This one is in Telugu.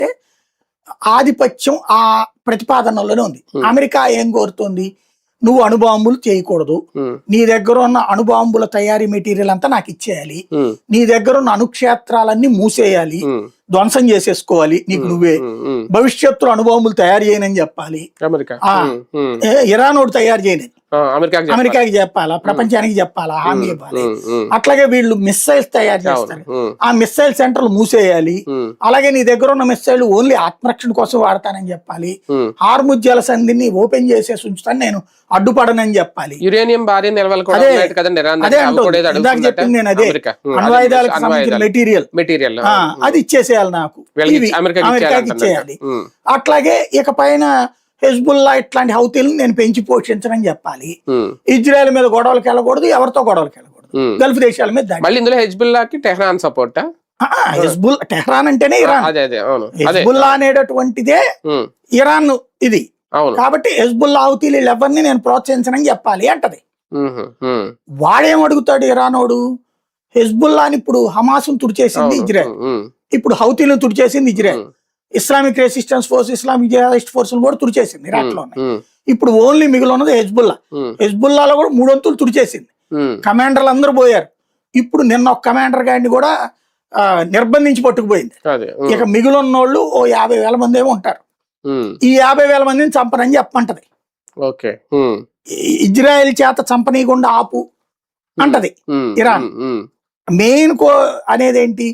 అంటే ఆధిపత్యం ఆ ప్రతిపాదనలోనే ఉంది. అమెరికా ఏం కోరుతుంది, నువ్వు అణుబాంబులు చేయకూడదు, నీ దగ్గర ఉన్న అణుబాంబుల తయారీ మెటీరియల్ అంతా నాకు ఇచ్చేయాలి, నీ దగ్గర ఉన్న అణుక్షేత్రాలన్నీ మూసేయాలి, ధ్వంసం చేసేసుకోవాలి నీకు నువ్వే, భవిష్యత్తులో అణుబాంబులు తయారు చేయనని చెప్పాలి, ఇరాన్ ఒకటి తయారు చేయనని అమెరికాకి చెప్పాలా, ప్రపంచానికి చెప్పాలా, హామీ ఇవ్వాలి. అట్లాగే వీళ్ళు మిస్సైల్స్ తయారు చేస్తారు, ఆ మిస్సైల్ సెంటర్లు మూసేయాలి, అలాగే నీ దగ్గర ఉన్న మిస్సైల్ ఓన్లీ ఆత్మరక్షణ కోసం వాడతానని చెప్పాలి, హార్ముజ్ జల సంధిని ఓపెన్ చేసేసి ఉంచుతాను, నేను అడ్డుపడనని చెప్పాలి. యురేనియం భారీ నిల్వలు కూడా ఉన్నాయి కదండి ఇరాన్ దగ్గర. అదే అంటుంది, ఇందాక చెప్పింది నేను అదే, అణ్వాయుధాలకు సంబంధించిన మెటీరియల్ అది ఇచ్చేసేయాలి నాకు, అమెరికాకి ఇచ్చేయాలి. అట్లాగే ఇక పైన హెజ్బుల్లా ఇట్లాంటి హౌతీలను నేను పెంచి పోషించనని చెప్పాలి. ఇజ్రాయెల్ మీద గొడవలకు వెళ్ళకూడదు, ఎవరితో గొడవలకు వెళ్ళకూడదు, గల్ఫ్ దేశాల మీద దాడి. ఇందులో హెజ్బుల్లాకి టెహ్రాన్ సపోర్ట్, టెహ్రాన్ అంటేనే ఇరాన్, హెజ్బుల్లా అనేటటువంటిదే ఇరాన్ ఇది. కాబట్టి హెజ్బుల్లా హౌతీలు ఎవరిని నేను ప్రోత్సహించనని చెప్పాలి అంటది. వాడేం అడుగుతాడు ఇరానోడు, హెజ్బుల్లాని ఇప్పుడు హమాసును తుడిచేసింది ఇజ్రాయెల్, ఇప్పుడు హౌతీలను తుడిచేసింది Israel, Islamic resistance force, Islamic jihadist force కూడా తుడిచేసింది ఇరాక్ లో. ఇప్పుడు ఓన్లీ మిగిలి ఉన్నది హెజ్బుల్లా. హెజ్బుల్లాలో కూడా 3 వంతులు తుడిచేసింది, కమాండర్లు అందరూ పోయారు. ఇప్పుడు నిన్న ఒక కమాండర్ గారిని కూడా నిర్బంధించి పట్టుకుపోయింది. ఇక మిగిలి ఉన్నోళ్ళు ఓ 50,000 మంది ఏమో ఉంటారు. ఈ 50,000 మందిని చంపనని చెప్పంటది. ఇజ్రాయెల్ చేత చంపనీయకుండా ఆపు అంటది ఇరాన్. మెయిన్ అనేది ఏంటి,